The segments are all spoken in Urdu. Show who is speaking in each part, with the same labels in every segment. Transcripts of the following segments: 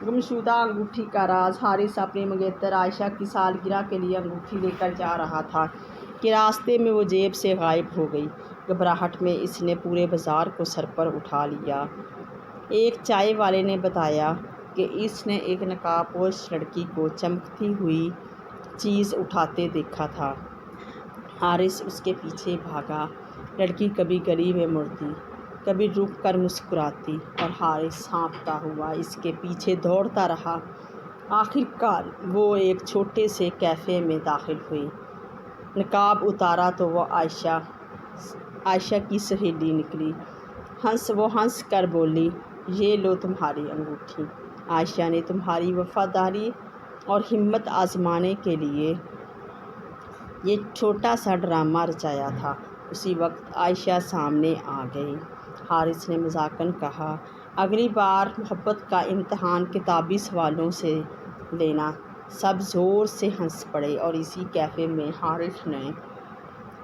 Speaker 1: گمشدہ انگوٹھی کا راز۔ حارث اپنی منگیتر عائشہ کی سالگرہ کے لیے انگوٹھی لے کر جا رہا تھا کہ راستے میں وہ جیب سے غائب ہو گئی۔ گھبراہٹ میں اس نے پورے بازار کو سر پر اٹھا لیا۔ ایک چائے والے نے بتایا کہ اس نے ایک نقاب پوش لڑکی کو چمکتی ہوئی چیز اٹھاتے دیکھا تھا۔ حارث اس کے پیچھے بھاگا۔ لڑکی کبھی گلی میں مڑتی، کبھی رک کر مسکراتی اور حارث ہانپتا ہوا اس کے پیچھے دوڑتا رہا۔ آخر کار وہ ایک چھوٹے سے کیفے میں داخل ہوئی۔ نقاب اتارا تو وہ عائشہ کی سہیلی نکلی۔ وہ ہنس کر بولی، یہ لو تمہاری انگوٹھی۔ عائشہ نے تمہاری وفاداری اور ہمت آزمانے کے لیے یہ چھوٹا سا ڈرامہ رچایا تھا۔ اسی وقت عائشہ سامنے آ گئی۔ حارث نے مذاقاً کہا، اگلی بار محبت کا امتحان کتابی سوالوں سے لینا۔ سب زور سے ہنس پڑے اور اسی کیفے میں حارث نے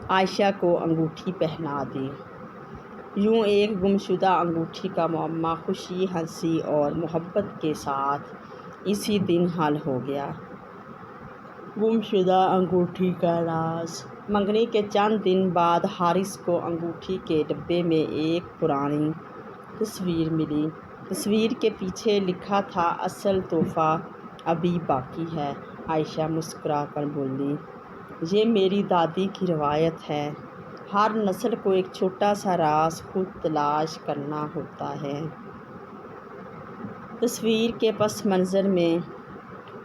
Speaker 1: عائشہ کو انگوٹھی پہنا دی۔ یوں ایک گمشدہ انگوٹھی کا معمہ خوشی، ہنسی اور محبت کے ساتھ اسی دن حل ہو گیا۔ گمشدہ انگوٹھی کا راز۔ منگنی کے چند دن بعد حارث کو انگوٹھی کے ڈبے میں ایک پرانی تصویر ملی۔ تصویر کے پیچھے لکھا تھا، اصل تحفہ ابھی باقی ہے۔ عائشہ مسکرا کر بولی، یہ میری دادی کی روایت ہے، ہر نسل کو ایک چھوٹا سا راز خود تلاش کرنا ہوتا ہے۔ تصویر کے پس منظر میں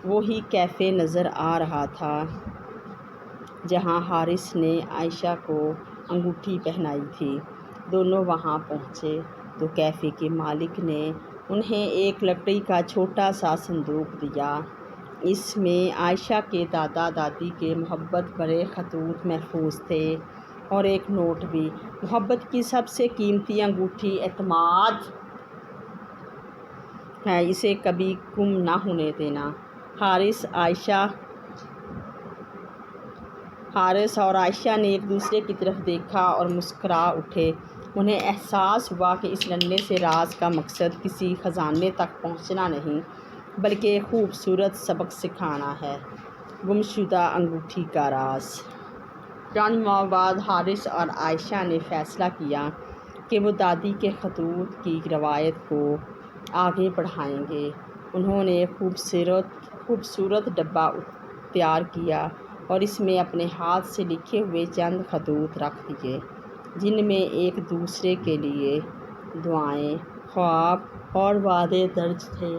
Speaker 1: وہی کیفے نظر آ رہا تھا جہاں حارث نے عائشہ کو انگوٹھی پہنائی تھی۔ دونوں وہاں پہنچے تو کیفے کے مالک نے انہیں ایک لکڑی کا چھوٹا سا صندوق دیا۔ اس میں عائشہ کے دادا دادی کے محبت بھرے خطوط محفوظ تھے اور ایک نوٹ بھی، محبت کی سب سے قیمتی انگوٹھی اعتماد ہے، اسے کبھی گم نہ ہونے دینا۔ حارث اور عائشہ نے ایک دوسرے کی طرف دیکھا اور مسکرا اٹھے۔ انہیں احساس ہوا کہ اس ننھے سے راز کا مقصد کسی خزانے تک پہنچنا نہیں بلکہ ایک خوبصورت سبق سکھانا ہے۔ گمشدہ انگوٹھی کا راز۔ چند ماہ بعد حارث اور عائشہ نے فیصلہ کیا کہ وہ دادی کے خطوط کی روایت کو آگے بڑھائیں گے۔ انہوں نے ایک خوبصورت ڈبہ تیار کیا اور اس میں اپنے ہاتھ سے لکھے ہوئے چند خطوط رکھ دیے، جن میں ایک دوسرے کے لیے دعائیں، خواب اور وعدے درج تھے۔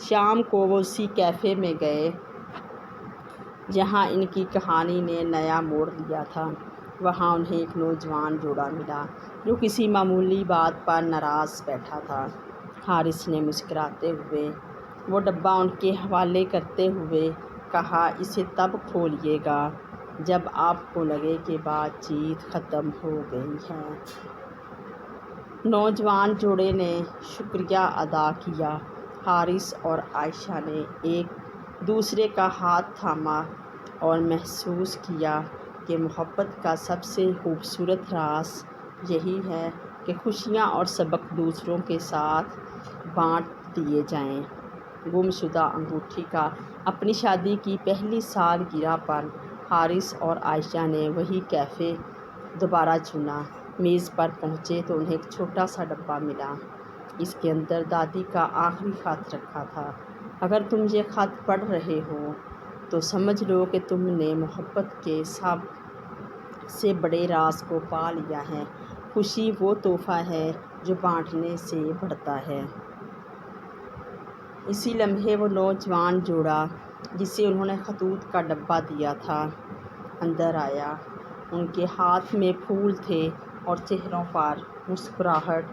Speaker 1: شام کو وہ اسی کیفے میں گئے جہاں ان کی کہانی نے نیا موڑ لیا تھا۔ وہاں انہیں ایک نوجوان جوڑا ملا جو کسی معمولی بات پر ناراض بیٹھا تھا۔ حارث نے مسکراتے ہوئے وہ ڈبہ ان کے حوالے کرتے ہوئے کہا، اسے تب کھولیے گا جب آپ کو لگے کہ بات چیت ختم ہو گئی ہے۔ نوجوان جوڑے نے شکریہ ادا کیا۔ حارث اور عائشہ نے ایک دوسرے کا ہاتھ تھاما اور محسوس کیا کہ محبت کا سب سے خوبصورت راز یہی ہے کہ خوشیاں اور سبق دوسروں کے ساتھ بانٹ دیے جائیں۔ گمشدہ انگوٹھی کا۔ اپنی شادی کی پہلی سالگرہ پر حارث اور عائشہ نے وہی کیفے دوبارہ چنا۔ میز پر پہنچے تو انہیں ایک چھوٹا سا ڈبہ ملا۔ اس کے اندر دادی کا آخری خط رکھا تھا، اگر تم یہ خط پڑھ رہے ہو تو سمجھ لو کہ تم نے محبت کے سب سے بڑے راز کو پا لیا ہے۔ خوشی وہ تحفہ ہے جو بانٹنے سے بڑھتا ہے۔ اسی لمحے وہ نوجوان جوڑا جسے انہوں نے خطوط کا ڈبہ دیا تھا اندر آیا۔ ان کے ہاتھ میں پھول تھے اور چہروں پر مسکراہٹ۔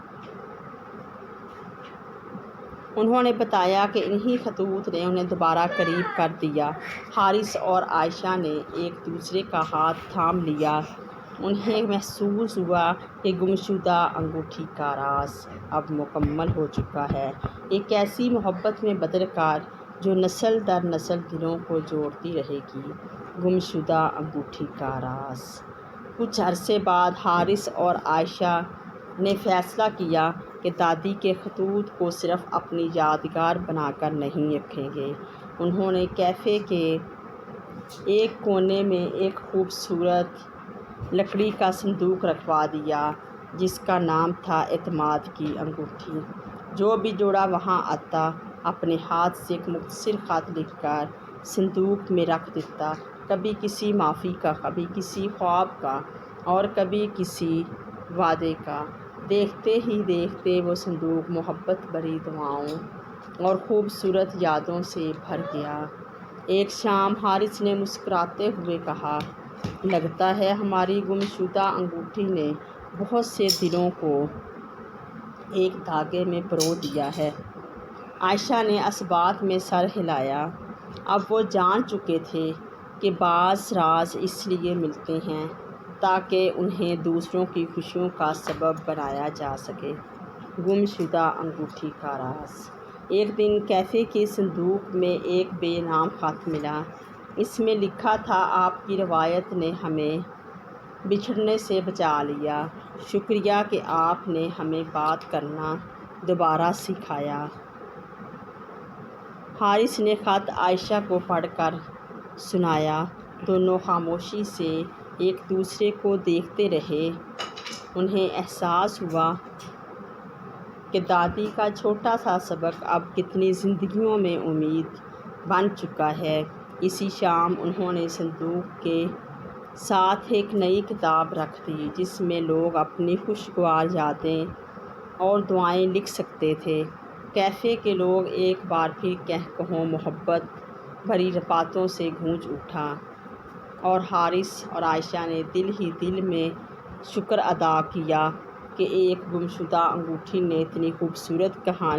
Speaker 1: انہوں نے بتایا کہ انہی خطوط نے انہیں دوبارہ قریب کر دیا۔ حارث اور عائشہ نے ایک دوسرے کا ہاتھ تھام لیا۔ انہیں محسوس ہوا کہ گمشدہ انگوٹھی کا راز اب مکمل ہو چکا ہے، ایک ایسی محبت میں بدل کر جو نسل در نسل دلوں کو جوڑتی رہے گی۔ گمشدہ انگوٹھی کا راز۔ کچھ عرصے بعد حارث اور عائشہ نے فیصلہ کیا کہ دادی کے خطوط کو صرف اپنی یادگار بنا کر نہیں رکھیں گے۔ انہوں نے کیفے کے ایک کونے میں ایک خوبصورت لکڑی کا صندوق رکھوا دیا جس کا نام تھا اعتماد کی انگوٹھی۔ جو بھی جوڑا وہاں آتا اپنے ہاتھ سے ایک مختصر خط لکھ کر صندوق میں رکھ دیتا، کبھی کسی معافی کا، کبھی کسی خواب کا اور کبھی کسی وعدے کا۔ دیکھتے ہی دیکھتے وہ صندوق محبت بھری دعاؤں اور خوبصورت یادوں سے بھر گیا۔ ایک شام حارث نے مسکراتے ہوئے کہا، لگتا ہے ہماری گمشدہ انگوٹھی نے بہت سے دلوں کو ایک دھاگے میں پرو دیا ہے۔ عائشہ نے اس بات میں سر ہلایا۔ اب وہ جان چکے تھے کہ بعض راز اس لیے ملتے ہیں تاکہ انہیں دوسروں کی خوشیوں کا سبب بنایا جا سکے۔ گمشدہ انگوٹھی کا راز۔ ایک دن کیفے کے صندوق میں ایک بے نام خط ملا۔ اس میں لکھا تھا، آپ کی روایت نے ہمیں بچھڑنے سے بچا لیا۔ شکریہ کہ آپ نے ہمیں بات کرنا دوبارہ سکھایا۔ حارث نے خط عائشہ کو پڑھ کر سنایا۔ دونوں خاموشی سے ایک دوسرے کو دیکھتے رہے۔ انہیں احساس ہوا کہ دادی کا چھوٹا سا سبق اب کتنی زندگیوں میں امید بن چکا ہے۔ اسی شام انہوں نے صندوق کے ساتھ ایک نئی کتاب رکھ دی جس میں لوگ اپنی خوشگوار یادیں اور دعائیں لکھ سکتے تھے۔ کیفے کے لوگ ایک بار پھر کہہ کہوں محبت بھری باتوں سے گونج اٹھا اور حارث اور عائشہ نے دل ہی دل میں شکر ادا کیا کہ ایک گمشدہ انگوٹھی نے اتنی خوبصورت کہانی